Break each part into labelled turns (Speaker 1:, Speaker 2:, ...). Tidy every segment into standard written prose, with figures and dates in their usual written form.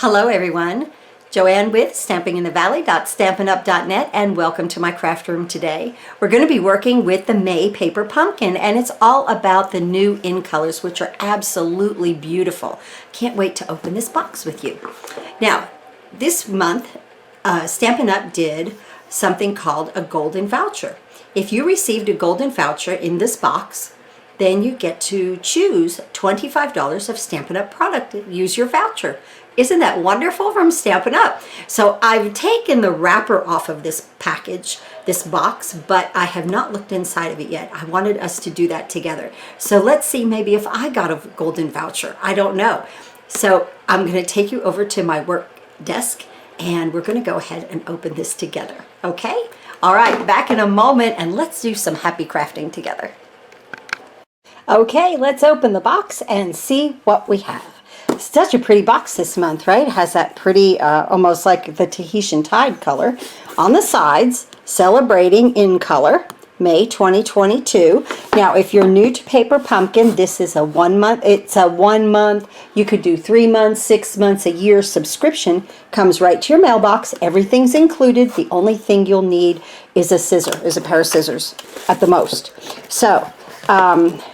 Speaker 1: Hello everyone, Joanne with stampinginthevalley.stampinup.net, and welcome to my craft room today. We're going to be working with the May paper pumpkin, and it's all about the new In Colors, which are absolutely beautiful. Can't wait to open this box with you. Now, this month, Stampin' Up! Did something called a golden voucher. If you received a golden voucher in this box, then you get to choose $25 of Stampin' Up! Product. Use your voucher. Isn't that wonderful from Stampin' Up! So I've taken the wrapper off of this package, this box, but I have not looked inside of it yet. I wanted us to do that together. So let's see maybe if I got a golden voucher. I don't know. So I'm going to take you over to my work desk and we're going to go ahead and open this together. Okay? All right, back in a moment and let's do some happy crafting together. Okay, let's open the box and see what we have. Such a pretty box this month, right? It has that pretty, almost like the Tahitian tide color on the sides, celebrating In Color, May 2022. Now, if you're new to Paper Pumpkin, this is a 1 month, it's a 1 month, you could do 3 months, 6 months, a year subscription, comes right to your mailbox, everything's included, the only thing you'll need is a pair of scissors at the most. So,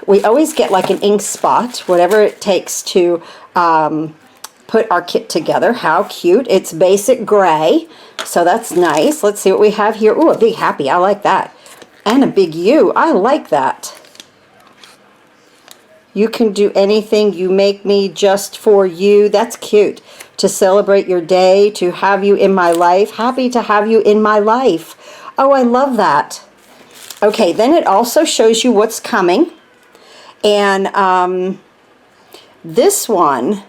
Speaker 1: we always get like an ink spot, whatever it takes to put our kit together. How cute. It's basic gray, so that's nice. Let's see what we have here. Ooh, a big happy. I like that. And a big U. I like that. You can do anything. You make me just for you. That's cute. To celebrate your day, to have you in my life. Happy to have you in my life. Oh, I love that. Okay, then it also shows you what's coming. And this one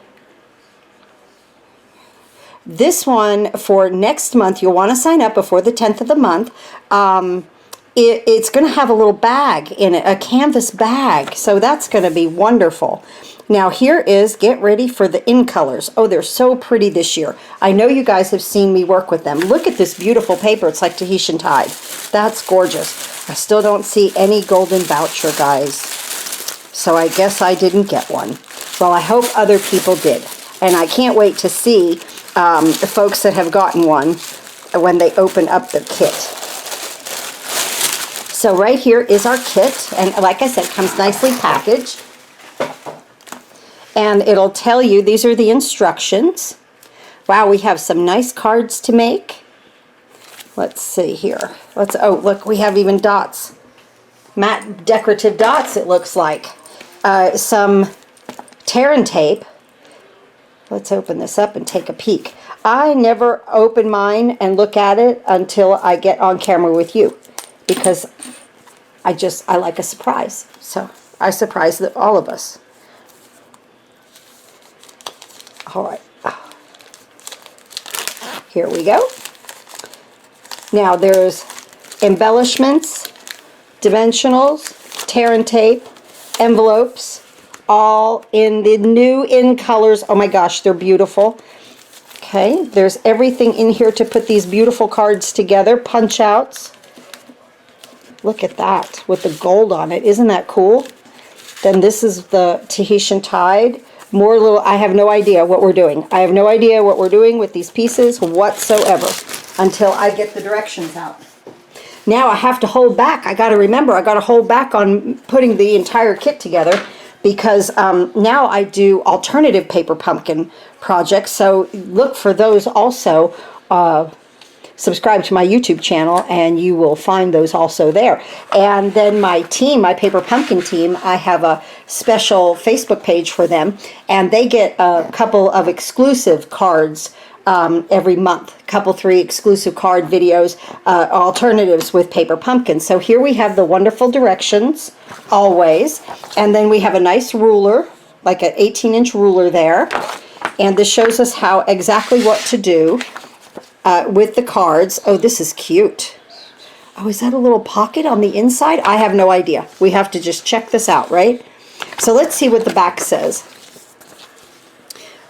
Speaker 1: for next month, you'll want to sign up before the 10th of the month. It's going to have a little bag in it, a canvas bag. So that's going to be wonderful. Now here is, get ready for the In Colors. Oh, they're so pretty this year. I know you guys have seen me work with them. Look at this beautiful paper. It's like Tahitian tide. That's gorgeous. I still don't see any golden voucher, guys. So I guess I didn't get one. Well, I hope other people did. And I can't wait to see the folks that have gotten one when they open up the kit. So right here is our kit. And like I said, it comes nicely packaged. And it'll tell you, these are the instructions. Wow, we have some nice cards to make. Let's see here. Oh, look, we have even dots. Matte decorative dots, it looks like. Some tear and tape. Let's open this up and take a peek. I never open mine and look at it until I get on camera with you, because I like a surprise. So I surprise all of us. All right. Here we go. Now there's embellishments, dimensionals, tear and tape, envelopes, all in the new In Colors. Oh my gosh, they're beautiful. Okay, there's everything in here to put these beautiful cards together. Punch outs. Look at that with the gold on it. Isn't that cool? Then this is the Tahitian tide. More little, I have no idea what we're doing. I have no idea what we're doing with these pieces whatsoever until I get the directions out. Now I have to hold back. I got to remember, I got to hold back on putting the entire kit together, because now I do alternative paper pumpkin projects. So look for those also. Subscribe to my YouTube channel and you will find those also there. And then my team, my Paper Pumpkin team, I have a special Facebook page for them, and they get a couple of exclusive cards every month, three exclusive card videos, alternatives with Paper Pumpkin. So here we have the wonderful directions, always, and then we have a nice ruler, like an 18-inch ruler there, and this shows us how exactly what to do with the cards. Oh, this is cute. Oh, is that a little pocket on the inside? I have no idea. We have to just check this out, right? So let's see what the back says.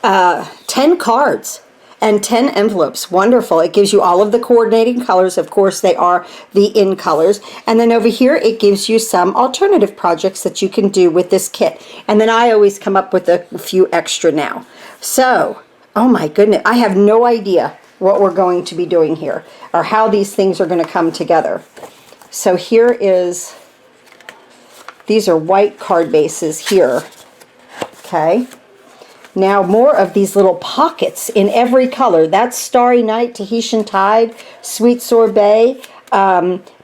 Speaker 1: 10 cards and 10 envelopes. Wonderful. It gives you all of the coordinating colors. Of course, they are the In Colors. And then over here, it gives you some alternative projects that you can do with this kit. And then I always come up with a few extra now. So Oh my goodness, I have no idea what we're going to be doing here or how these things are going to come together. So here is, these are white card bases here. Okay. Now more of these little pockets in every color. That's Starry Night, Tahitian Tide, Sweet Sorbet,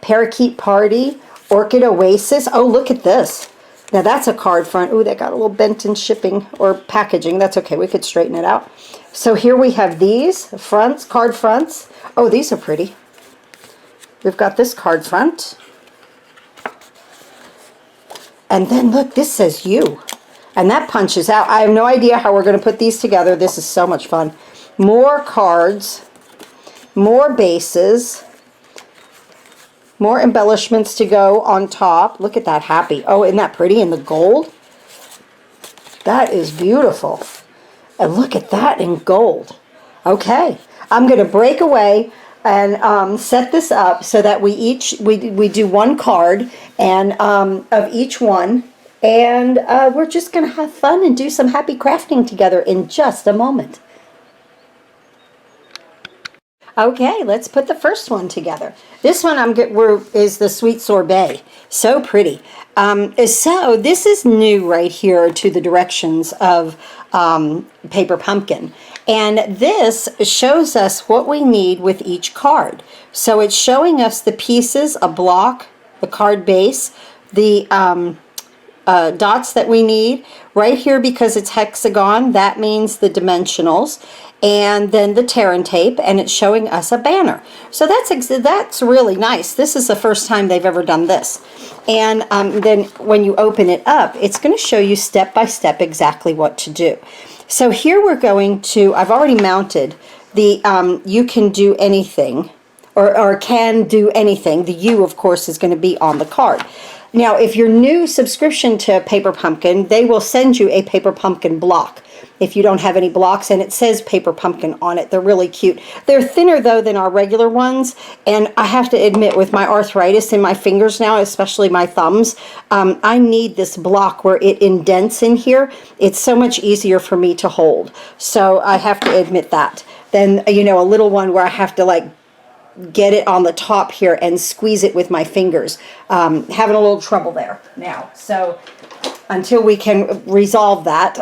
Speaker 1: Parakeet Party, Orchid Oasis. Oh, look at this. Now that's a card front. Ooh, that got a little bent in shipping or packaging. That's okay. We could straighten it out. So here we have these fronts, card fronts. Oh, these are pretty. We've got this card front. And then look, this says you. And that punches out. I have no idea how we're going to put these together. This is so much fun. More cards, more bases, more embellishments to go on top. Look at that happy. Oh, isn't that pretty in the gold? That is beautiful. And look at that in gold. Okay, I'm going to break away and set this up so that we do one card and of each one, and we're just going to have fun and do some happy crafting together in just a moment. Okay, let's put the first one together. This one is the Sweet Sorbet. So pretty. So this is new right here to the directions of Paper Pumpkin. And this shows us what we need with each card. So it's showing us the pieces, a block, the card base, the dots that we need. Right here, because it's hexagon, that means the dimensionals. And then the tear and tape, and it's showing us a banner. So that's really nice. This is the first time they've ever done this. And then when you open it up, it's going to show you step by step exactly what to do. So here we're going to, I've already mounted the you can do anything, or can do anything. The U, of course, is going to be on the card. Now, if you're new subscription to Paper Pumpkin, they will send you a Paper Pumpkin block. If you don't have any blocks, and it says Paper Pumpkin on it. They're really cute. They're thinner, though, than our regular ones, and I have to admit, with my arthritis in my fingers now, especially my thumbs, I need this block where it indents in here. It's so much easier for me to hold, so I have to admit that. Then, you know, a little one where I have to, like, get it on the top here and squeeze it with my fingers. Having a little trouble there now, so until we can resolve that.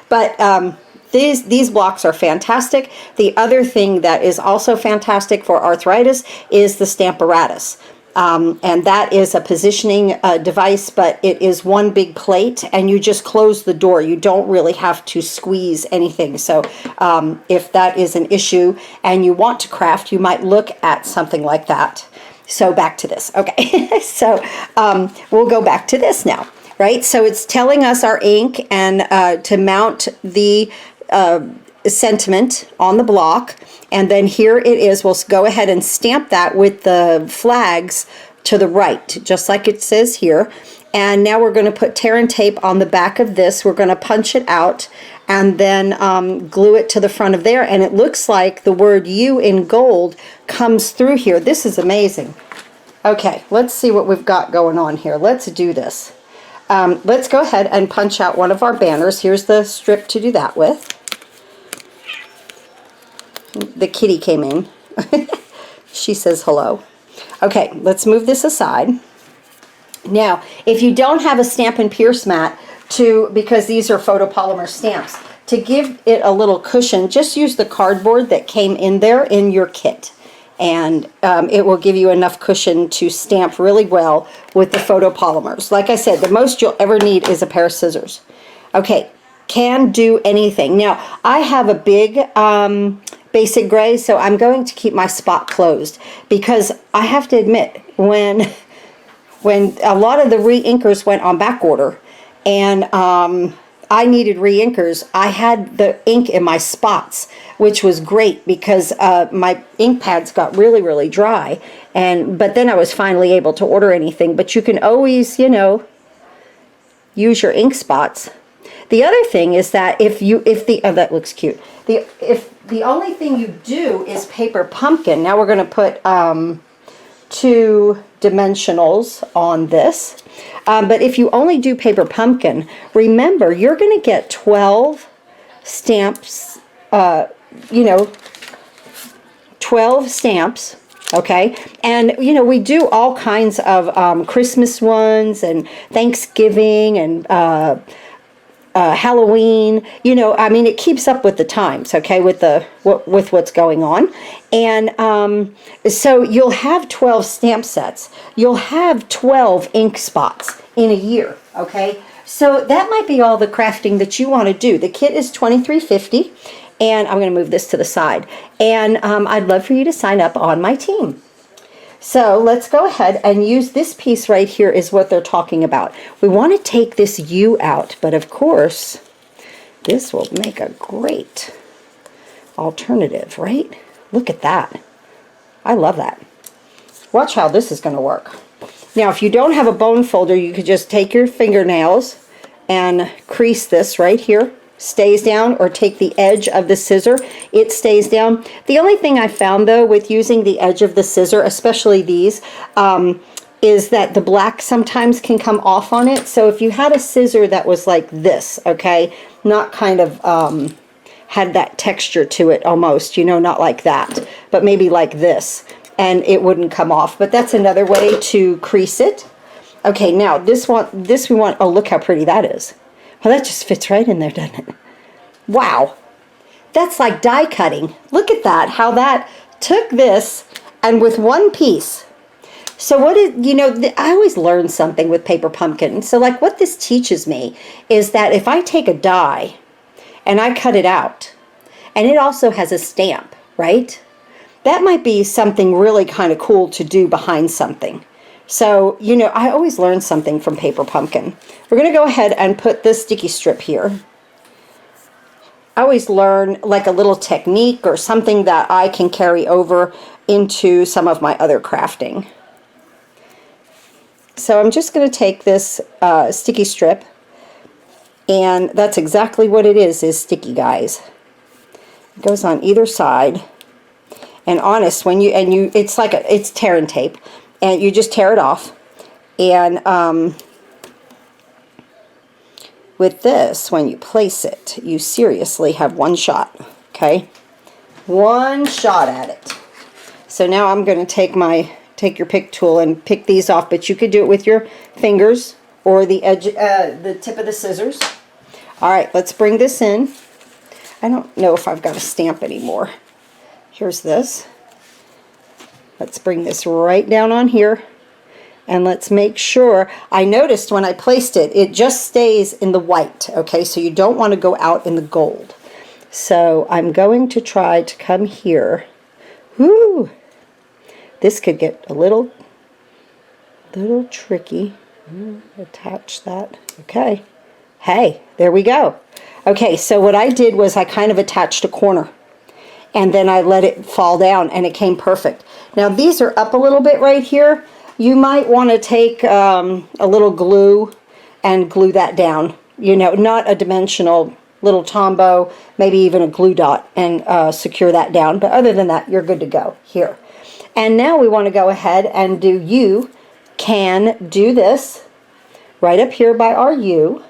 Speaker 1: But these blocks are fantastic. The other thing that is also fantastic for arthritis is the Stamparatus. And that is a positioning device, but it is one big plate, and you just close the door. You don't really have to squeeze anything. So if that is an issue and you want to craft, you might look at something like that. So back to this. Okay, so we'll go back to this now. Right, so it's telling us our ink and to mount the sentiment on the block, and then here it is. We'll go ahead and stamp that with the flags to the right, just like it says here. And now we're going to put tear and tape on the back of this. We're going to punch it out and then glue it to the front of there, and it looks like the word U in gold comes through here. This is amazing. Okay, let's see what we've got going on here. Let's do this. Let's go ahead and punch out one of our banners. Here's the strip to do that with. The kitty came in. She says hello. Okay, let's move this aside. Now, if you don't have a Stamp and Pierce mat, because these are photopolymer stamps, to give it a little cushion, just use the cardboard that came in there in your kit. And it will give you enough cushion to stamp really well with the photopolymers. Like I said, the most you'll ever need is a pair of scissors. Okay, can do anything. Now, I have a big basic gray, so I'm going to keep my spot closed, because I have to admit, when a lot of the re-inkers went on back order, and I needed re-inkers, I had the ink in my spots, which was great because my ink pads got really, really dry. But then I was finally able to order anything. But you can always, you know, use your ink spots. The other thing is that that looks cute. If the only thing you do is Paper Pumpkin, now we're going to put 2 dimensionals on this. But if you only do Paper Pumpkin, remember, you're going to get 12 stamps you know, 12 stamps. Okay, and you know, we do all kinds of Christmas ones and Thanksgiving and Halloween. You know, I mean, it keeps up with the times. Okay, with with what's going on, and so you'll have 12 stamp sets. You'll have 12 ink spots in a year. Okay, so that might be all the crafting that you want to do. The kit is $23.50. And I'm going to move this to the side. And I'd love for you to sign up on my team. So let's go ahead and use this piece right here is what they're talking about. We want to take this U out, but of course, this will make a great alternative, right? Look at that. I love that. Watch how this is going to work. Now, if you don't have a bone folder, you could just take your fingernails and crease this right here. Stays down, or take the edge of the scissor, it stays down. The only thing I found though with using the edge of the scissor, especially these, is that the black sometimes can come off on it. So if you had a scissor that was like this, okay, not kind of had that texture to it almost, you know, not like that, but maybe like this, and it wouldn't come off. But that's another way to crease it. Okay, now this we want, oh, look how pretty that is. Well, that just fits right in there, doesn't it? Wow. That's like die cutting. Look at that, how that took this and with one piece. So what is, you know, I always learn something with paper pumpkin. So like what this teaches me is that if I take a die and I cut it out, and it also has a stamp, right? That might be something really kind of cool to do behind something. So, you know, I always learn something from paper pumpkin. We're going to go ahead and put this sticky strip here. I always learn like a little technique or something that I can carry over into some of my other crafting. So I'm just going to take this sticky strip, and that's exactly what it is sticky, guys. It goes on either side. And honest, when it's like it's tear and tape. And you just tear it off. And with this, when you place it, you seriously have one shot, okay? One shot at it. So now I'm going to take your pick tool and pick these off, but you could do it with your fingers or the edge, the tip of the scissors. All right, let's bring this in. I don't know if I've got a stamp anymore. Here's this. Let's bring this right down on here, and let's make sure. I noticed when I placed it, it just stays in the white, okay? So you don't want to go out in the gold. So I'm going to try to come here. Whoo! This could get a little tricky. Attach that. Okay. Hey, there we go. Okay, so what I did was I kind of attached a corner, and then I let it fall down, and it came perfect. Now these are up a little bit right here. You might want to take a little glue and glue that down. You know, not a dimensional little Tombow, maybe even a glue dot, and secure that down. But other than that, you're good to go here. And now we want to go ahead and do, you can do this right up here by our U.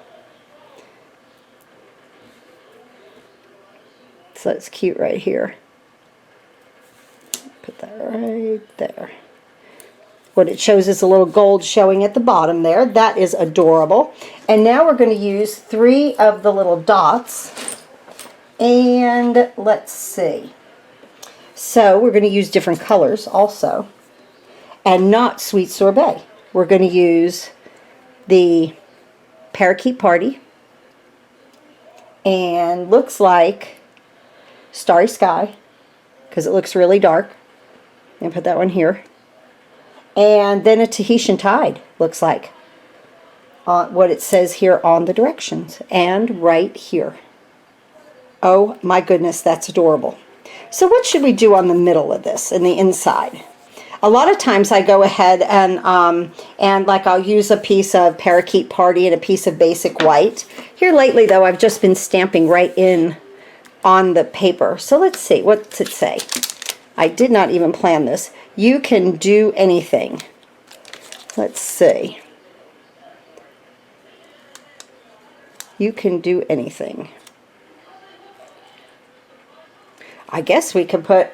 Speaker 1: So it's cute right here. Put that right there. What it shows is a little gold showing at the bottom there. That is adorable. And now we're going to use 3 of the little dots. And let's see. So we're going to use different colors also. And not Sweet Sorbet. We're going to use the Parakeet Party. And looks like Starry Sky, because it looks really dark. And put that one here. And then a Tahitian Tide, looks like. What it says here on the directions. And right here. Oh my goodness, that's adorable. So what should we do on the middle of this, and the inside? A lot of times I go ahead and like I'll use a piece of Parakeet Party and a piece of basic white. Here lately though, I've just been stamping right in on the paper. So let's see, what's it say? I did not even plan this. You can do anything. Let's see. You can do anything. I guess we could put,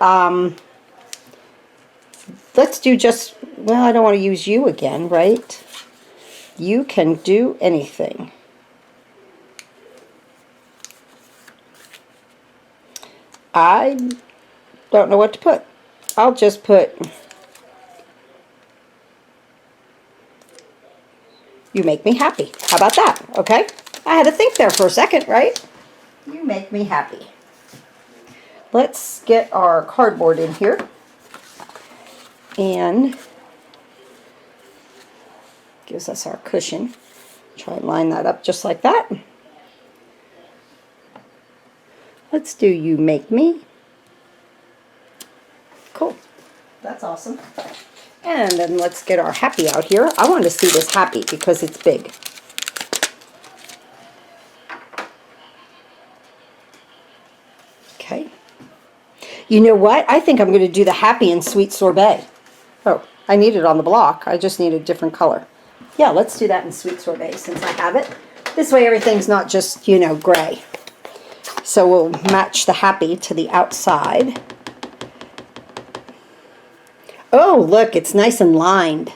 Speaker 1: let's do just, well, I don't want to use you again, right? You can do anything. I don't know what to put. I'll just put, you make me happy. How about that? Okay. I had to think there for a second, right? You make me happy. Let's get our cardboard in here. And gives us our cushion. Try and line that up just like that. Let's do you make me. Cool. That's awesome. And then let's get our happy out here. I want to see this happy because it's big. Okay. You know what? I think I'm going to do the happy in sweet sorbet. Oh, I need it on the block. I just need a different color. Yeah, let's do that in sweet sorbet since I have it. This way everything's not just, you know, gray. So we'll match the happy to the outside. Oh, look, it's nice and lined.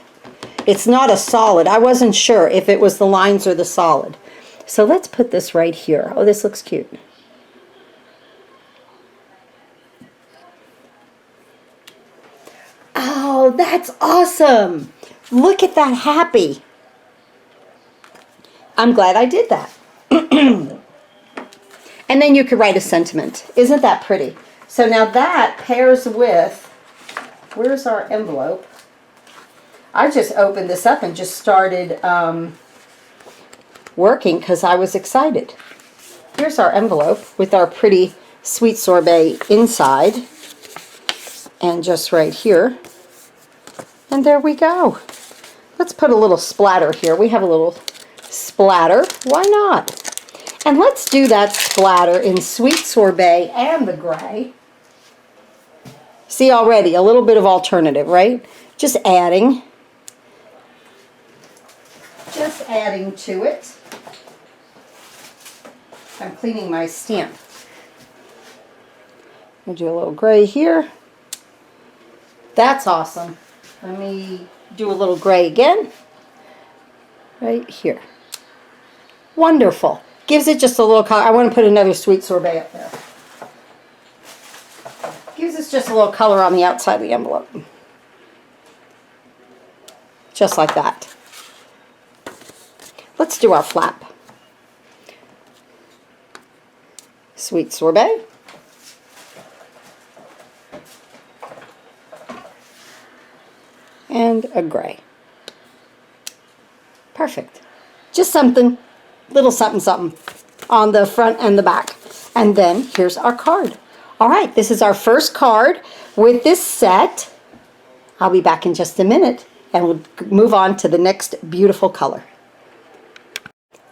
Speaker 1: It's not a solid. I wasn't sure if it was the lines or the solid. So let's put this right here. Oh, this looks cute. Oh, that's awesome. Look at that happy. I'm glad I did that. And then you could write a sentiment. Isn't that pretty? So now that pairs with, where's our envelope? I just opened this up and just started working because I was excited. Here's our envelope with our pretty sweet sorbet inside. And just right here. And there we go. Let's put a little splatter here. We have a little splatter. Why not? And let's do that splatter in sweet sorbet and the gray. See already, a little bit of alternative, right? Just adding. Just adding to it. I'm cleaning my stamp. I'll do a little gray here. That's awesome. Let me do a little gray again. Right here. Wonderful. Gives it just a little color. I want to put another sweet sorbet up there. Gives us just a little color on the outside of the envelope. Just like that. Let's do our flap. Sweet sorbet. And a gray. Perfect. Just something, little something something on the front and the back. And then here's our card. All right, this is our first card with this set. I'll be back in just a minute and we'll move on to the next beautiful color.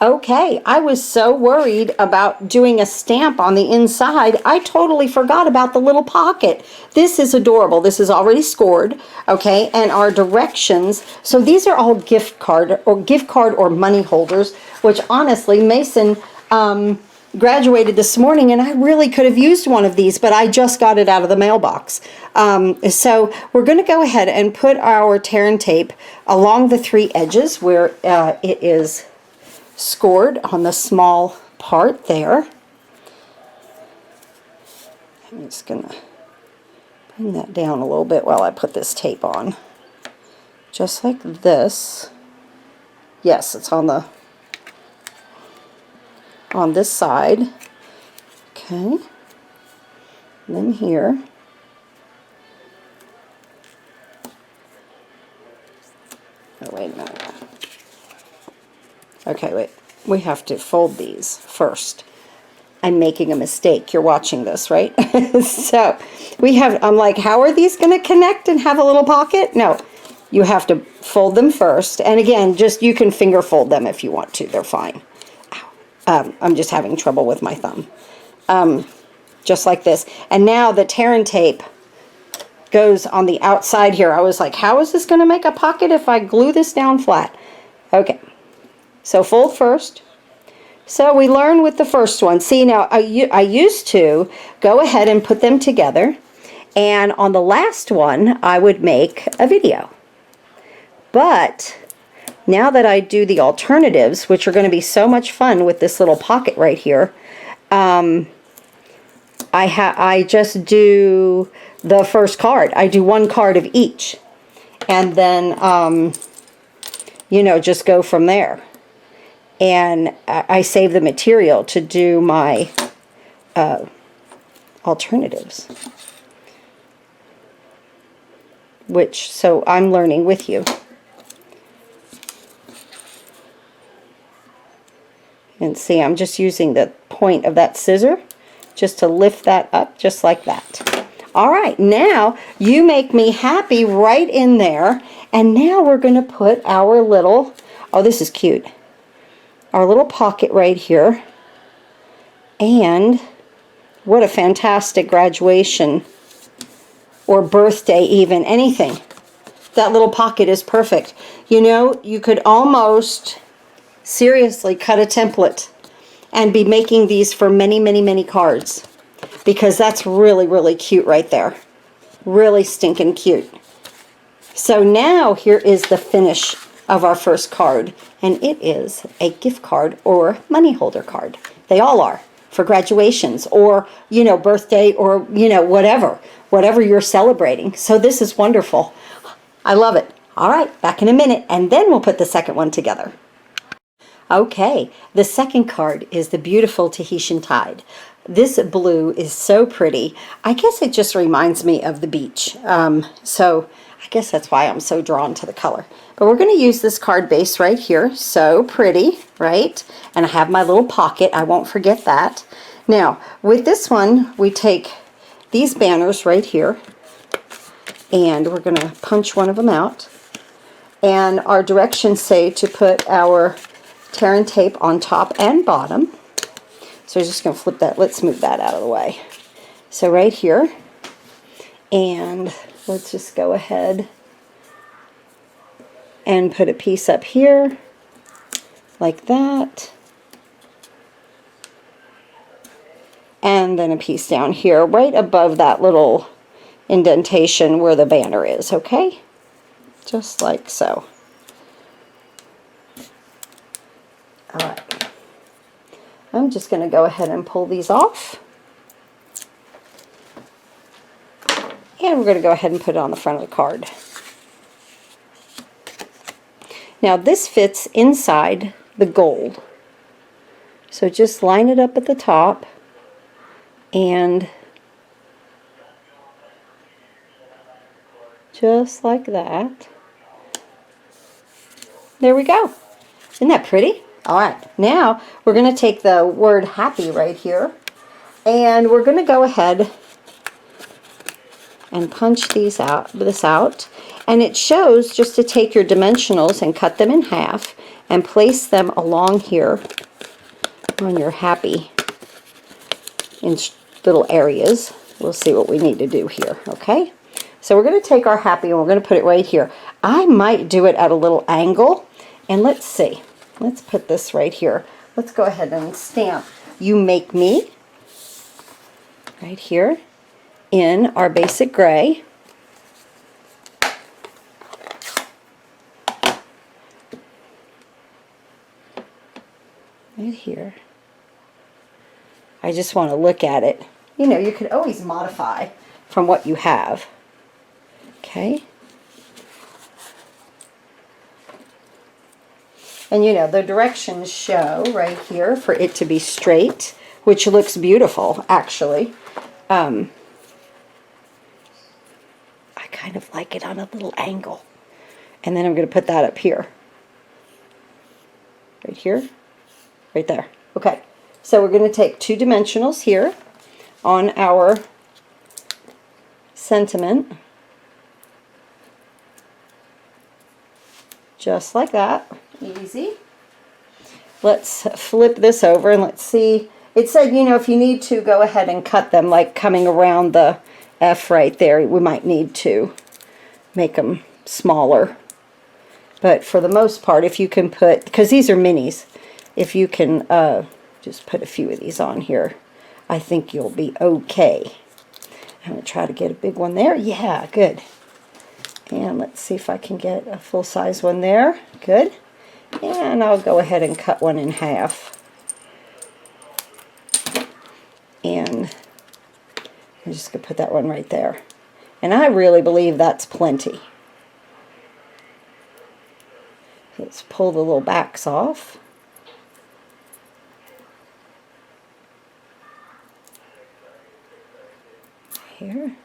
Speaker 1: Okay, I was so worried about doing a stamp on the inside, I totally forgot about the little pocket. This is adorable. This is already scored, okay, and our directions. So these are all gift card or money holders, which honestly, Mason graduated this morning and I really could have used one of these, but I just got it out of the mailbox. So we're going to go ahead and put our tear and tape along the three edges where it is scored on the small part there. I'm just going to bring that down a little bit while I put this tape on. Just like this. Yes, it's on this side. Okay. And then here. Oh, wait a minute. Okay, wait. We have to fold these first. I'm making a mistake. You're watching this, right? So we have, I'm like, how are these going to connect and have a little pocket? No, you have to fold them first. And again, just you can finger fold them if you want to. They're fine. I'm just having trouble with my thumb. Just like this. And now the tear and tape goes on the outside here. I was like, how is this going to make a pocket if I glue this down flat? Okay. So fold first, So we learned with the first one. See, now I used to go ahead and put them together, and on the last one I would make a video. But now that I do the alternatives, which are going to be so much fun with this little pocket right here, I just do the first card. I do one card of each, and then you know, just go from there. And I save the material to do my alternatives, which, so I'm learning with you. And see, I'm just using the point of that scissor just to lift that up, just like that. All right, now you make me happy right in there. And now we're going to put our little, oh, this is cute, our little pocket right here. And what a fantastic graduation or birthday, even, anything. That little pocket is perfect. You know, you could almost seriously cut a template and be making these for many, many, many cards, because that's really, really cute right there. Really stinking cute. So now here is the finish of our first card, and it is a gift card or money holder card. They all are for graduations or, you know, birthday or, you know, whatever you're celebrating. So this is wonderful. I love it. All right, back in a minute, and then we'll put the second one together. Okay, the second card is the beautiful Tahitian Tide. This blue is so pretty. I guess it just reminds me of the beach. So I guess that's why I'm so drawn to the color. But we're going to use this card base right here. So pretty, right? And I have my little pocket. I won't forget that. Now, with this one, we take these banners right here, and we're going to punch one of them out. And our directions say to put our tear and tape on top and bottom. So I'm just going to flip that. Let's move that out of the way. So right here, and let's just go ahead and put a piece up here like that, and then a piece down here right above that little indentation where the banner is. Okay, just like so. All right, I'm just going to go ahead and pull these off. And we're going to go ahead and put it on the front of the card. Now this fits inside the gold. So just line it up at the top and just like that. There we go. Isn't that pretty? All right, now we're going to take the word happy right here, and we're going to go ahead and punch this out, and it shows just to take your dimensionals and cut them in half and place them along here on your happy in little areas. We'll see what we need to do here, okay? So we're going to take our happy and we're going to put it right here. I might do it at a little angle, and let's see. Let's put this right here. Let's go ahead and stamp You Make Me right here in our basic gray. Right here. I just want to look at it. You know, you could always modify from what you have. Okay. And you know, the directions show right here for it to be straight, which looks beautiful, actually. I kind of like it on a little angle. And then I'm going to put that up here. Right here. Right there. Okay. So we're going to take 2 dimensionals here on our sentiment. Just like that. Easy. Let's flip this over and let's see. It said, you know, if you need to, go ahead and cut them, like coming around the F right there. We might need to make them smaller. But for the most part, if you can put, because these are minis, if you can Just put a few of these on here. I think you'll be okay. I'm going to try to get a big one there. Yeah, good. And let's see if I can get a full-size one there. Good. And I'll go ahead and cut one in half. And I'm just going to put that one right there. And I really believe that's plenty. Let's pull the little backs off. Here.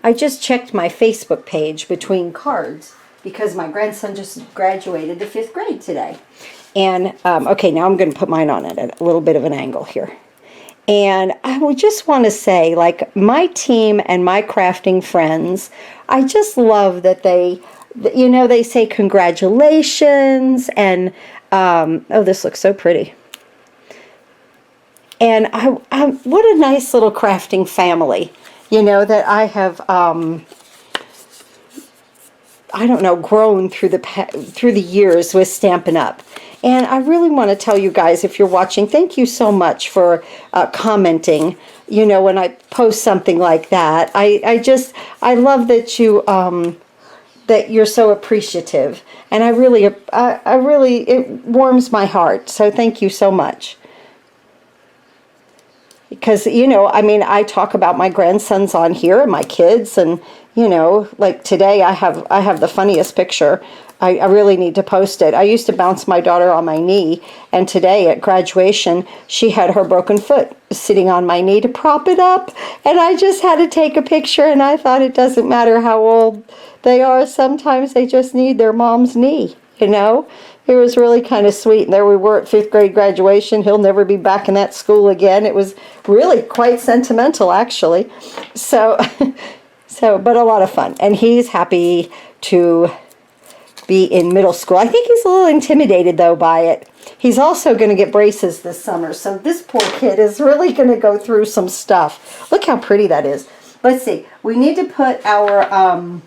Speaker 1: I just checked my Facebook page between cards because my grandson just graduated the 5th grade today. And, okay, now I'm going to put mine on it at a little bit of an angle here. And I would just want to say, like, my team and my crafting friends, I just love that they, you know, they say congratulations and, oh, this looks so pretty. And what a nice little crafting family, you know, that I have, I don't know, grown through the years with Stampin' Up. And I really want to tell you guys, if you're watching, thank you so much for commenting, you know, when I post something like that. I love that that you're so appreciative. And I really, it warms my heart. So thank you so much. Because, you know, I mean, I talk about my grandsons on here and my kids, and, you know, like today I have the funniest picture. I really need to post it. I used to bounce my daughter on my knee, and today at graduation, she had her broken foot sitting on my knee to prop it up, and I just had to take a picture, and I thought it doesn't matter how old they are. Sometimes they just need their mom's knee, you know? It was really kind of sweet. And there we were at 5th grade graduation. He'll never be back in that school again. It was really quite sentimental, actually. So, but a lot of fun. And he's happy to be in middle school. I think he's a little intimidated, though, by it. He's also going to get braces this summer. So this poor kid is really going to go through some stuff. Look how pretty that is. Let's see. We need to put our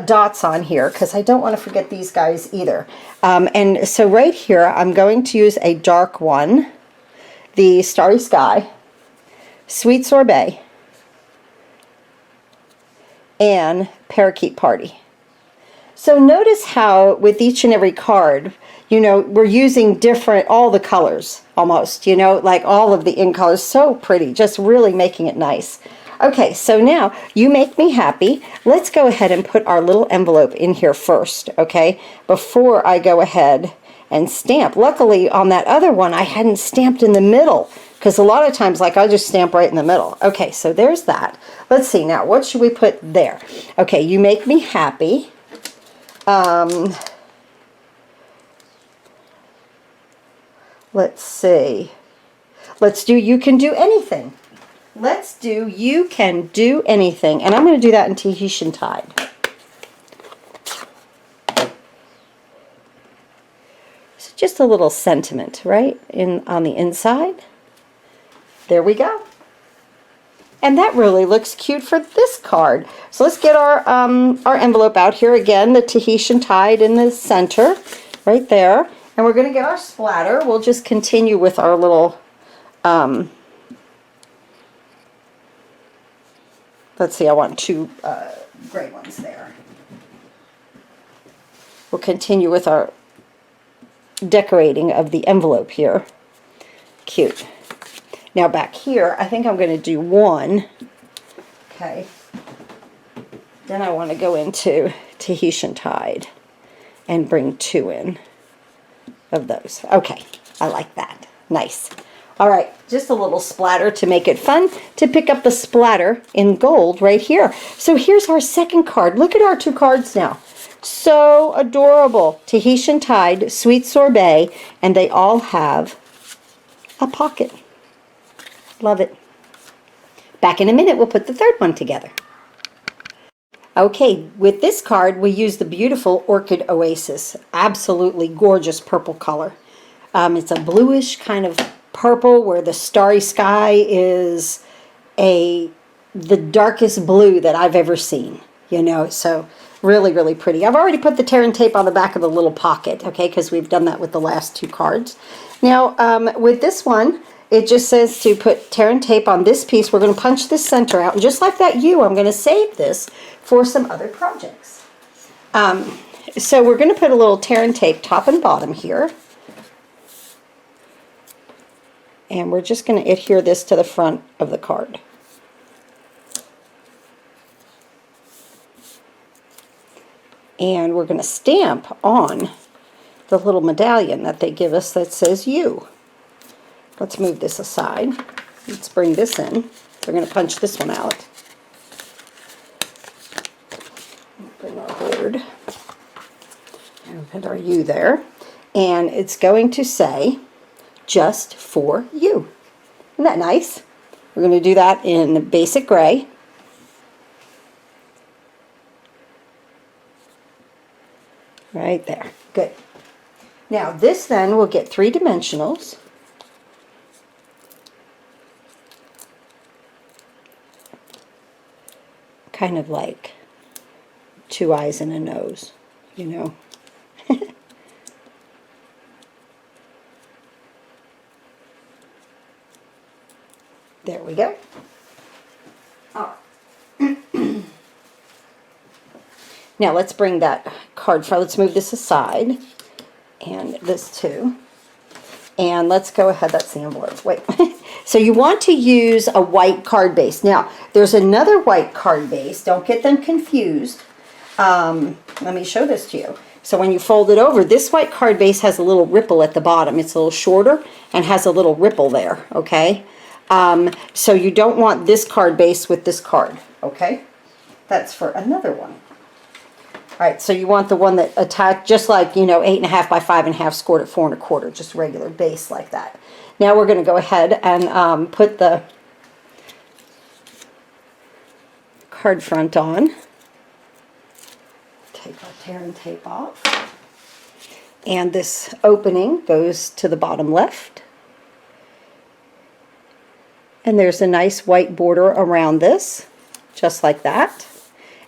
Speaker 1: dots on here because I don't want to forget these guys either. And so right here, I'm going to use a dark one, the Starry Sky, Sweet Sorbet, and Parakeet Party. So notice how with each and every card, you know, we're using all the colors almost, you know, like all of the in colors. So pretty, just really making it nice. Okay, so now you make me happy. Let's go ahead and put our little envelope in here first, okay, before I go ahead and stamp. Luckily, on that other one, I hadn't stamped in the middle because a lot of times, like, I'll just stamp right in the middle. Okay, so there's that. Let's see, now, what should we put there? Okay, you make me happy. Let's see. Let's do You Can Do Anything. Let's do You Can Do Anything. And I'm going to do that in Tahitian Tide. So just a little sentiment, right? On the inside. There we go. And that really looks cute for this card. So let's get our envelope out here again. The Tahitian Tide in the center, right there. And we're going to get our splatter. We'll just continue with our little... let's see, I want two gray ones there. We'll continue with our decorating of the envelope here. Cute. Now back here, I think I'm going to do one. Okay. Then I want to go into Tahitian Tide and bring 2 in of those. Okay, I like that. Nice. All right, just a little splatter to make it fun to pick up the splatter in gold right here. So here's our second card. Look at our 2 cards now. So adorable. Tahitian Tide, Sweet Sorbet, and they all have a pocket. Love it. Back in a minute, we'll put the third one together. Okay, with this card, we use the beautiful Orchid Oasis. Absolutely gorgeous purple color. It's a bluish kind of purple where the starry sky is the darkest blue that I've ever seen. You know, so Really, really pretty. I've already put the tear and tape on the back of the little pocket, okay, because we've done that with the last 2 cards. Now, with this one, it just says to put tear and tape on this piece. We're going to punch this center out. And just like that U, I'm going to save this for some other projects. So we're going to put a little tear and tape top and bottom here. And we're just going to adhere this to the front of the card. And we're going to stamp on the little medallion that they give us that says U. Let's move this aside. Let's bring this in. We're going to punch this one out. Bring our board. And put our U there. And it's going to say, just for you. Isn't that nice? We're going to do that in basic gray. Right there. Good. Now this then will get 3 dimensionals. Kind of like 2 eyes and a nose, you know. There we go. All right. Now let's bring that card for, let's move this aside, and this too. And let's go ahead, that's the envelope. Wait. So you want to use a white card base. Now, there's another white card base. Don't get them confused. Let me show this to you. So when you fold it over, this white card base has a little ripple at the bottom. It's a little shorter and has a little ripple there, okay? So you don't want this card base with this card, okay? That's for another one. All right, so you want the one that attached, just like, you know, 8.5 by 5.5 scored at 4 1/4, just regular base like that. Now we're going to go ahead and put the card front on. Take our tear and tape off. And this opening goes to the bottom left. And there's a nice white border around this, just like that.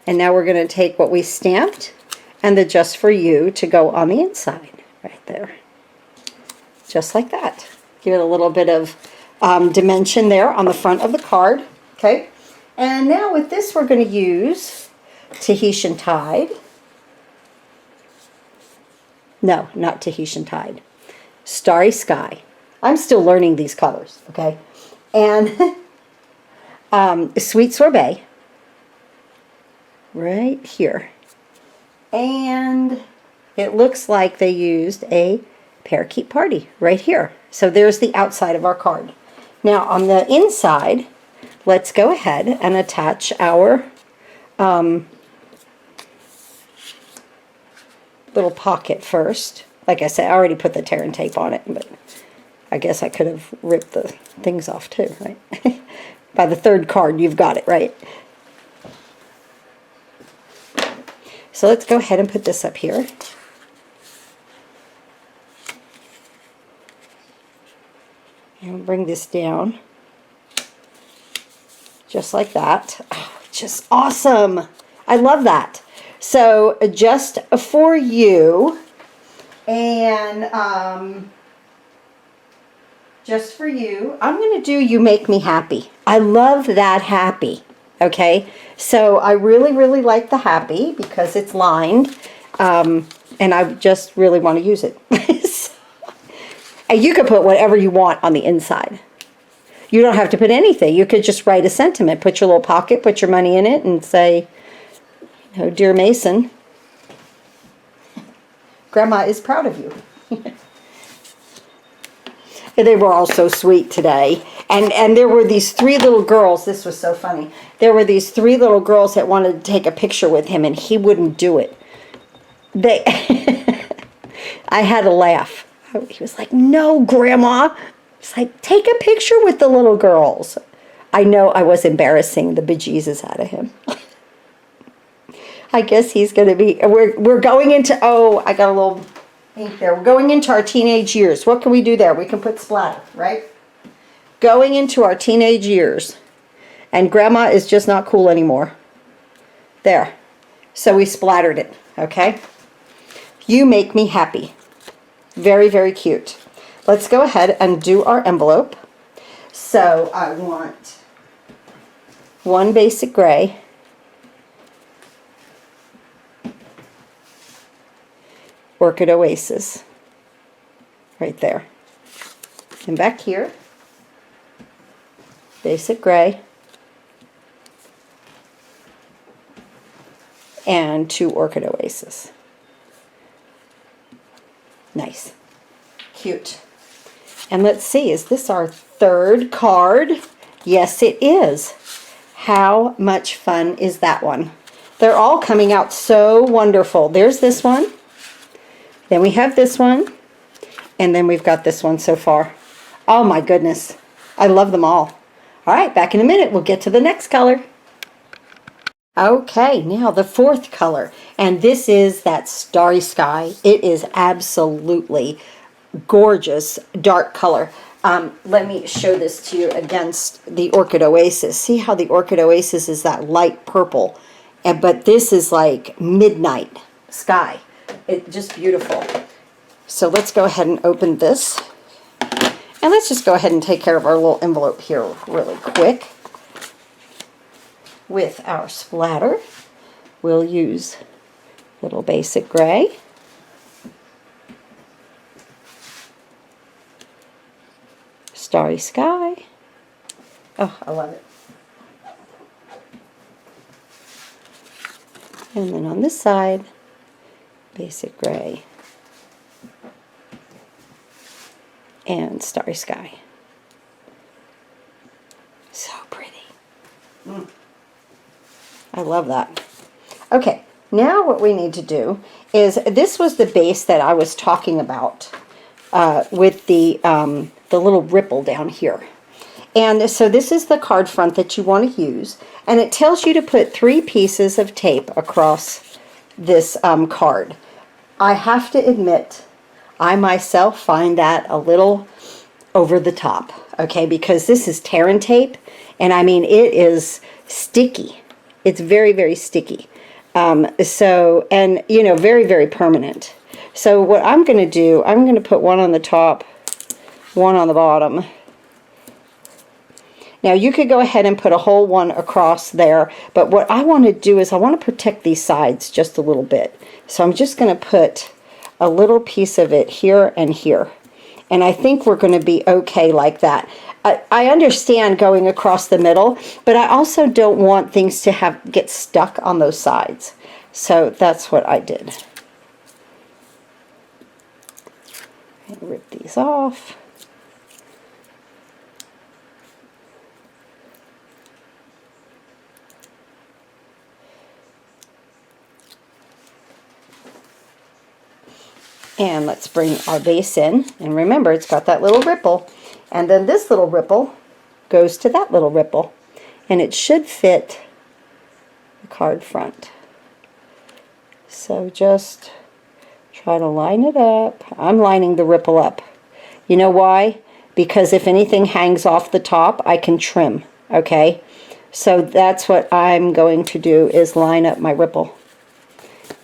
Speaker 1: And now we're going to take what we stamped and the just for you to go on the inside, right there. Just like that. Give it a little bit of dimension there on the front of the card, okay? And now with this we're going to use Tahitian Tide. No, not Tahitian Tide. Starry Sky. I'm still learning these colors, okay? And Sweet Sorbet. Right here. And it looks like they used a Parakeet Party right here. So there's the outside of our card. Now on the inside, let's go ahead and attach our little pocket first. Like I said, I already put the tear and tape on it, but I guess I could have ripped the things off too, right? By the 3rd card, you've got it, right? So let's go ahead and put this up here. And bring this down. Just like that. Oh, just awesome. I love that. So just for you, and just for you, I'm going to do You Make Me Happy. I love that happy. Okay, so I really, really like the happy because it's lined, and I just really want to use it. And you could put whatever you want on the inside. You don't have to put anything. You could just write a sentiment, put your little pocket, put your money in it, and say, you know, Dear Mason, Grandma is proud of you. They were all so sweet today. And there were these 3 little girls. This was so funny. There were these 3 little girls that wanted to take a picture with him, and he wouldn't do it. I had to laugh. He was like, no, Grandma. It's like, take a picture with the little girls. I know I was embarrassing the bejesus out of him. I guess he's going to be, we're going into, oh, I got a little ink there. We're going into our teenage years. What can we do there? We can put splatter, right? Going into our teenage years. And Grandma is just not cool anymore. There. So we splattered it, okay? You make me happy. Very, very cute. Let's go ahead and do our envelope. So I want one basic gray, Orchid Oasis, right there. And back here, basic gray, and 2 Orchid Oasis. Nice. Cute. And let's see, is this our 3rd card? Yes, it is. How much fun is that one? They're all coming out so wonderful. There's this one. Then we have this one. And then we've got this one so far. Oh my goodness. I love them all. All right, back in a minute. We'll get to the next color. Okay, now the 4th color. And this is that Starry Sky. It is absolutely gorgeous dark color. Let me show this to you against the Orchid Oasis. See how the Orchid Oasis is that light purple, but this is like midnight sky. It's just beautiful. So let's go ahead and open this. And let's just go ahead and take care of our little envelope here really quick. With our splatter, we'll use little basic gray. Starry Sky. Oh, I love it. And then on this side, basic gray and Starry Sky. So pretty. I love that. Okay, now what we need to do is, this was the base that I was talking about with the little ripple down here. And so this is the card front that you want to use. And it tells you to put 3 pieces of tape across this card. I have to admit, I myself find that a little over the top, okay, because this is tear and tape, and I mean, it is sticky. It's very, very sticky. So, and you know, very, very permanent. So what I'm going to do, I'm going to put one on the top, one on the bottom. Now you could go ahead and put a whole one across there, but what I want to do is I want to protect these sides just a little bit. So I'm just going to put a little piece of it here and here. And I think we're going to be okay like that. I understand going across the middle, but I also don't want things to get stuck on those sides. So that's what I did. And rip these off. And let's bring our base in. And remember, it's got that little ripple. And then this little ripple goes to that little ripple. And it should fit the card front. So just try to line it up. I'm lining the ripple up. You know why? Because if anything hangs off the top, I can trim. Okay? So that's what I'm going to do, is line up my ripple.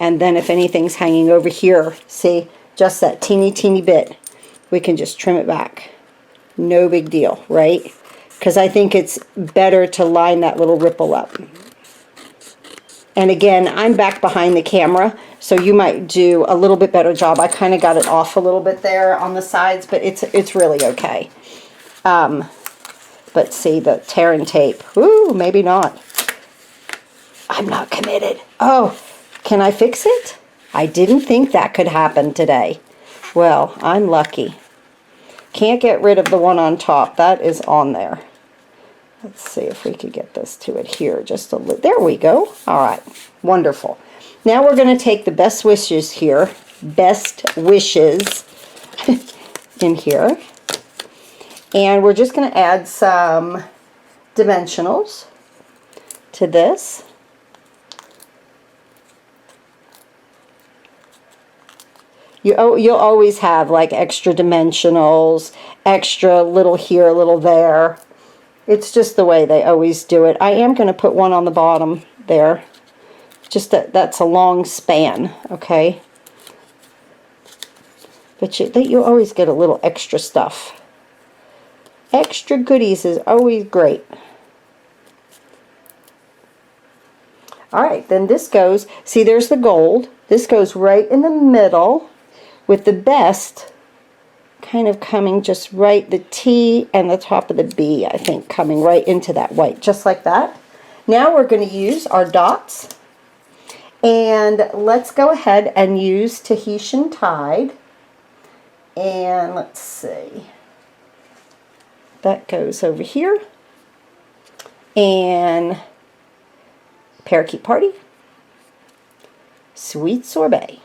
Speaker 1: And then if anything's hanging over here, see, just that teeny bit, we can just trim it back. No big deal, right? Because I think it's better to line that little ripple up. And again, I'm back behind the camera, so you might do a little bit better job. I kind of got it off a little bit there on the sides, but it's really okay. But see, the tear and tape, ooh, maybe not. I'm not committed. Oh, can I fix it? I didn't think that could happen today. Well, I'm lucky. Can't get rid of the one on top. That is on there. Let's see if we could get this to adhere just a little. There we go. All right. Wonderful. Now we're going to take the best wishes here. Best wishes in here. And we're just going to add some dimensionals to this. You'll always have like extra dimensionals, extra little here, a little there. It's just the way they always do it. I am going to put one on the bottom there, Just that's a long span, okay? But you always get a little extra stuff. Extra goodies is always great. All right, then this goes, see there's the gold. This goes right in the middle with the best kind of coming just right, the T and the top of the B, I think, coming right into that white, just like that. Now we're going to use our dots. And let's go ahead and use Tahitian Tide. And let's see. That goes over here. And Parakeet Party. Sweet Sorbet.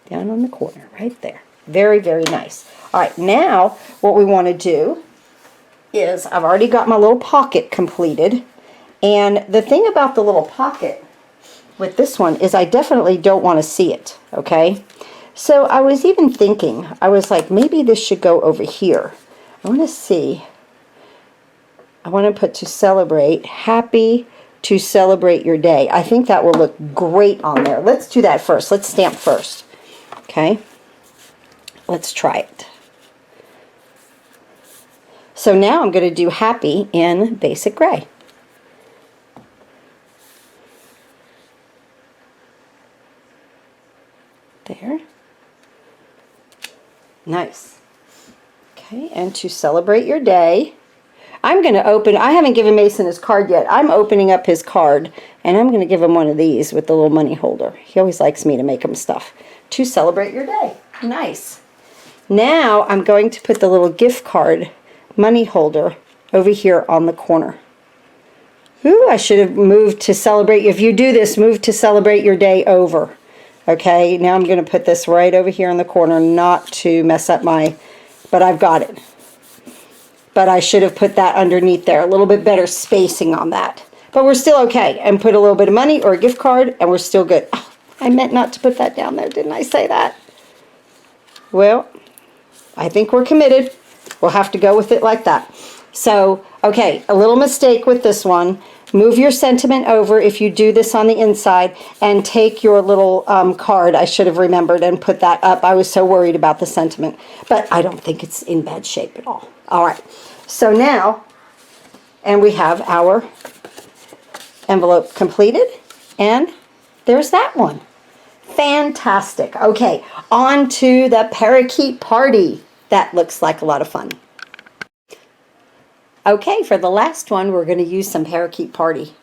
Speaker 1: Down on the corner, right there. Very, very nice. All right, now what we want to do is, I've already got my little pocket completed. And the thing about the little pocket with this one is I definitely don't want to see it, okay? So I was even thinking, I was like, maybe this should go over here. I want to see. I want to put to celebrate, happy to celebrate your day. I think that will look great on there. Let's do that first. Let's stamp first, okay? Let's try it. So now I'm going to do happy in basic gray. There. Nice. Okay, and to celebrate your day, I'm going to open, I haven't given Mason his card yet. I'm opening up his card, and I'm going to give him one of these with the little money holder. He always likes me to make him stuff. To celebrate your day. Nice. Now I'm going to put the little gift card money holder over here on the corner. Ooh, I should have moved to celebrate. If you do this, move to celebrate your day over. Okay, now I'm going to put this right over here in the corner, not to mess up my, but I've got it. But I should have put that underneath there, a little bit better spacing on that. But we're still okay, and put a little bit of money or a gift card, and we're still good. Oh, I meant not to put that down there, didn't I say that? Well, I think we're committed. We'll have to go with it like that. So, okay, a little mistake with this one. Move your sentiment over if you do this on the inside, and take your little card, I should have remembered, and put that up. I was so worried about the sentiment, but I don't think it's in bad shape at all. All right, so now, and we have our envelope completed, and there's that one. Fantastic. Okay, on to the Parakeet Party. That looks like a lot of fun. Okay, for the last one, we're going to use some Parakeet Party.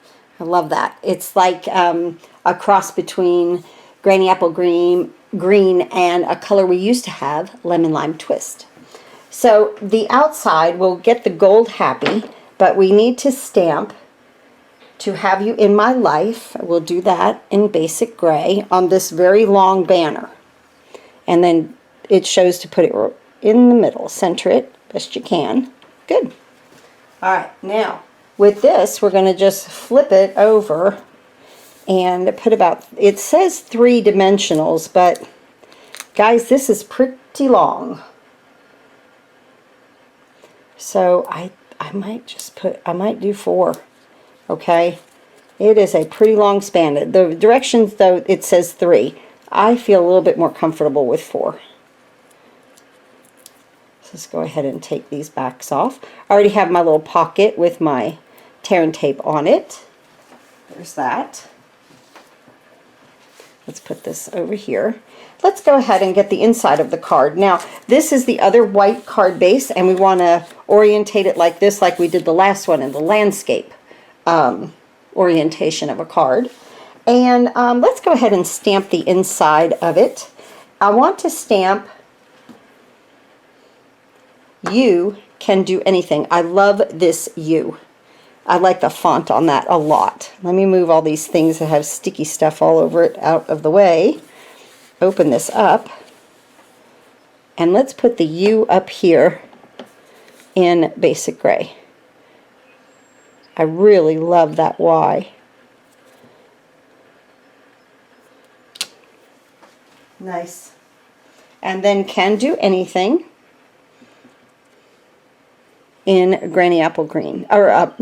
Speaker 1: I love that. It's like a cross between Granny Apple Green and a color we used to have, Lemon Lime Twist. So the outside, we'll get the gold happy, but we need to stamp to have you in my life. We'll do that in basic gray on this very long banner. And then it shows to put it in the middle. Center it best you can. Good. All right, now with this, we're going to just flip it over and put about, it says 3 dimensionals, but guys, this is pretty long. So I might just put, I might do 4, okay? It is a pretty long span. The directions, though, it says 3. I feel a little bit more comfortable with 4. Let's go ahead and take these backs off. I already have my little pocket with my tear and tape on it. There's that. Let's put this over here. Let's go ahead and get the inside of the card. Now, this is the other white card base, and we want to orientate it like this, like we did the last one in the landscape orientation of a card. And let's go ahead and stamp the inside of it. I want to stamp You Can Do Anything. I love this U. I like the font on that a lot. Let me move all these things that have sticky stuff all over it out of the way. Open this up. And let's put the U up here in basic gray. I really love that Y. Nice. And then Can Do Anything in Granny Apple Green, or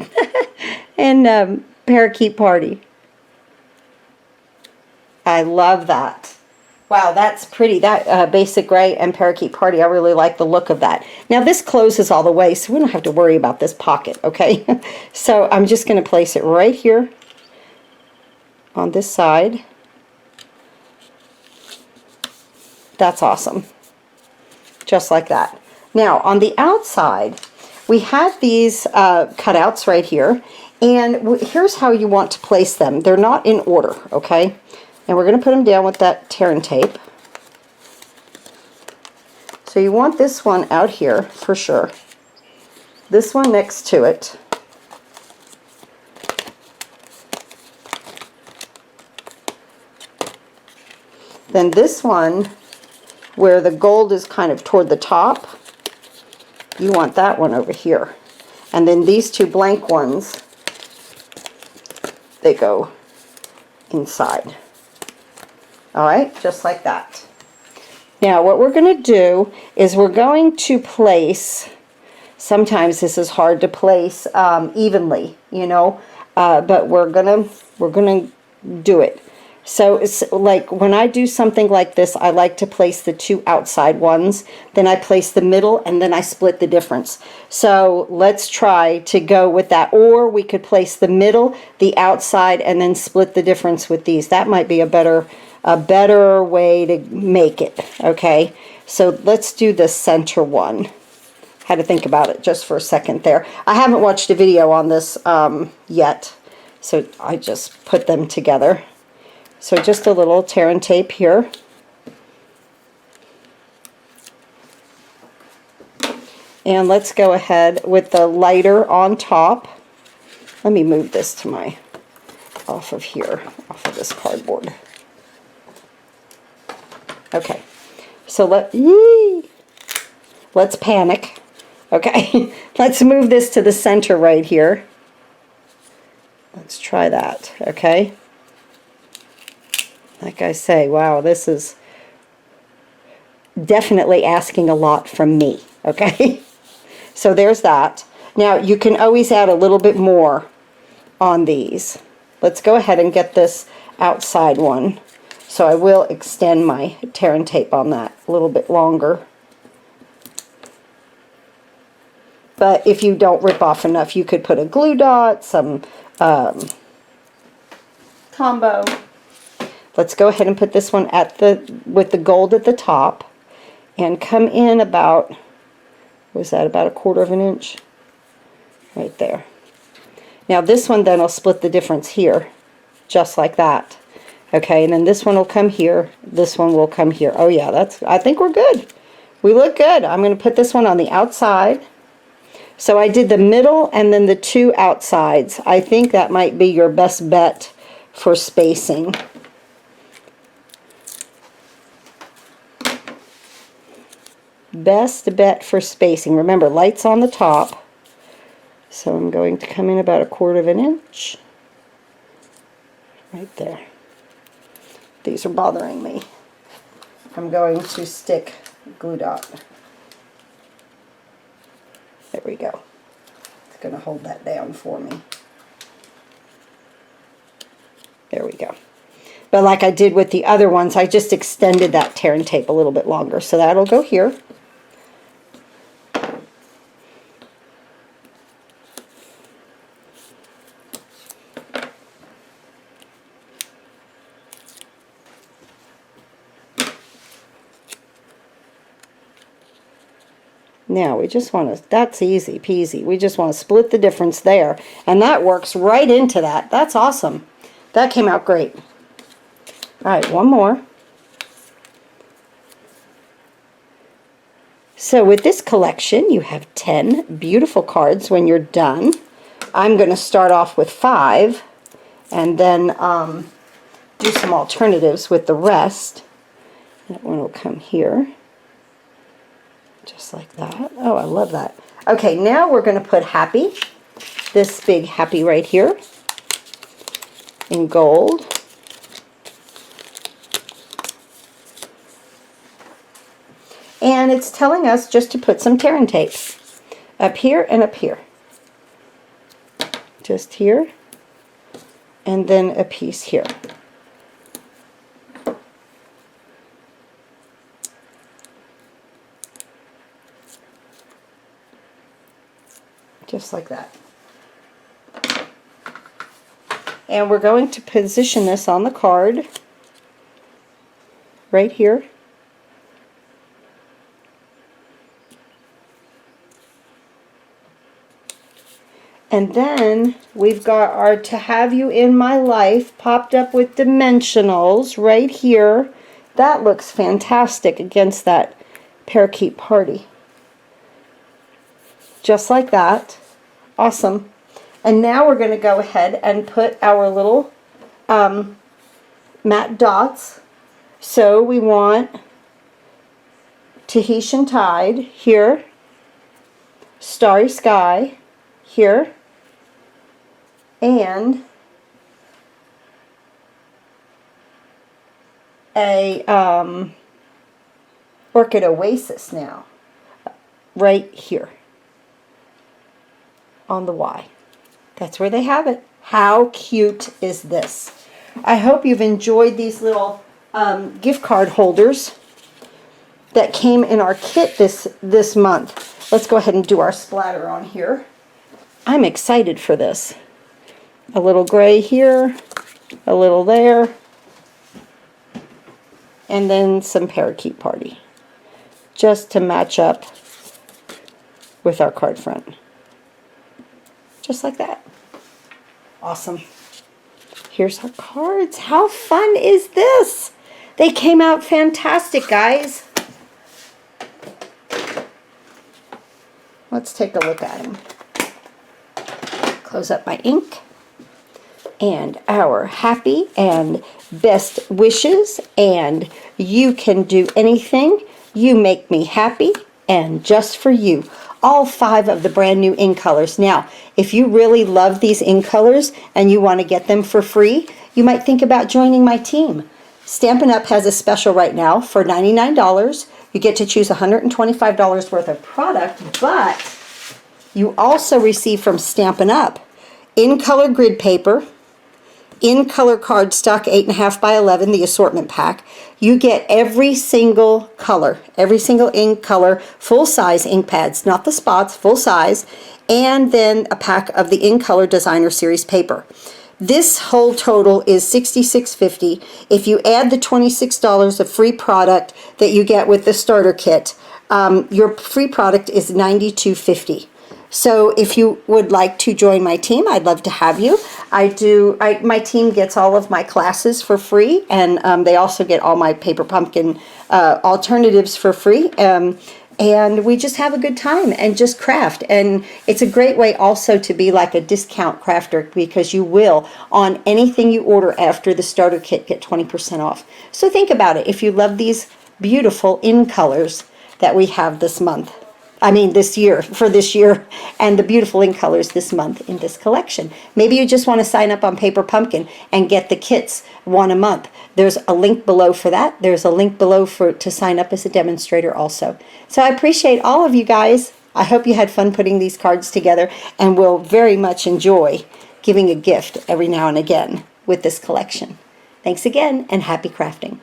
Speaker 1: in Parakeet Party. I love that. Wow, that's pretty. That basic gray and parakeet party, I really like the look of that. Now this closes all the way, so we don't have to worry about this pocket, okay? So I'm just going to place it right here on this side. That's awesome. Just like that. Now on the outside, we have these cutouts right here, and here's how you want to place them. They're not in order, okay? And we're going to put them down with that tear and tape. So you want this one out here for sure. This one next to it. Then this one where the gold is kind of toward the top, you want that one over here. And then these two blank ones, they go inside. All right, just like that. Now what we're going to do is we're going to place, sometimes this is hard to place evenly, you know, but we're gonna do it. So it's like when I do something like this, I like to place the two outside ones, then I place the middle, and then I split the difference. So let's try to go with that. Or we could place the middle, the outside, and then split the difference with these. That might be a better way to make it, okay? So let's do the center one. Had to think about it just for a second there. I haven't watched a video on this yet, so I just put them together. So just a little tear and tape here. And let's go ahead with the lighter on top. Let me move this to my, off of here, off of this cardboard. Okay, so let's panic. Okay, let's move this to the center right here. Let's try that, okay? Like I say, wow, this is definitely asking a lot from me, okay? So there's that. Now, you can always add a little bit more on these. Let's go ahead and get this outside one. So I will extend my tear and tape on that a little bit longer. But if you don't rip off enough, you could put a glue dot, some combo. Let's go ahead and put this one at with the gold at the top and come in about, was that about 1/4 inch? Right there. Now this one then will split the difference here, just like that. Okay, and then this one will come here, this one will come here. Oh yeah, I think we're good. We look good. I'm going to put this one on the outside. So I did the middle and then the two outsides. I think that might be your best bet for spacing. Best bet for spacing. Remember, light's on the top. So I'm going to come in about 1/4 inch. Right there. These are bothering me. I'm going to stick glue dot. There we go. It's going to hold that down for me. There we go. But like I did with the other ones, I just extended that tear and tape a little bit longer. So that'll go here. Now we just want to, that's easy peasy. We just want to split the difference there. And that works right into that. That's awesome. That came out great. All right, one more. So with this collection, you have 10 beautiful cards when you're done. I'm going to start off with 5 and then do some alternatives with the rest. That one will come here. Just like that. Oh, I love that. Okay, now we're going to put Happy, this big Happy right here, in gold. And it's telling us just to put some tear and tape up here and up here. Just here, and then a piece here. Just like that. And we're going to position this on the card right here. And then we've got our "To Have You in My Life" popped up with dimensionals right here. That looks fantastic against that parakeet party. Just like that. Awesome. And now we're going to go ahead and put our little matte dots. So we want Tahitian Tide here, Starry Sky here, and a Orchid Oasis now, right here on the Y. That's where they have it. How cute is this? I hope you've enjoyed these little gift card holders that came in our kit this month. Let's go ahead and do our splatter on here. I'm excited for this. A little gray here, a little there, and then some parakeet party, just to match up with our card front. Just like that. Awesome. Here's our cards. How fun is this? They came out fantastic, guys. Let's take a look at them. Close up my ink. And our happy and best wishes, and you can do anything. You make me happy, and just for you. All 5 of the brand new In Colors. Now, if you really love these In Colors and you want to get them for free, you might think about joining my team. Stampin' Up! Has a special right now for $99. You get to choose $125 worth of product, but you also receive from Stampin' Up! In Color grid paper, In Color cardstock 8.5 by 11, the assortment pack. You get every single color, every single In Color full-size ink pads, not the spots, full size, and then a pack of the In Color Designer Series paper. This whole total is $66.50. If you add the $26 of free product that you get with the starter kit, your free product is $92.50. So if you would like to join my team, I'd love to have you. My team gets all of my classes for free, and they also get all my Paper Pumpkin alternatives for free. And we just have a good time and just craft. And it's a great way also to be like a discount crafter, because you will, on anything you order after the starter kit, get 20% off. So think about it. If you love these beautiful In Colors that we have this month, this year, and the beautiful In Colors this month in this collection. Maybe you just want to sign up on Paper Pumpkin and get the kits one a month. There's a link below for that. There's a link below to sign up as a demonstrator also. So I appreciate all of you guys. I hope you had fun putting these cards together, and will very much enjoy giving a gift every now and again with this collection. Thanks again, and happy crafting.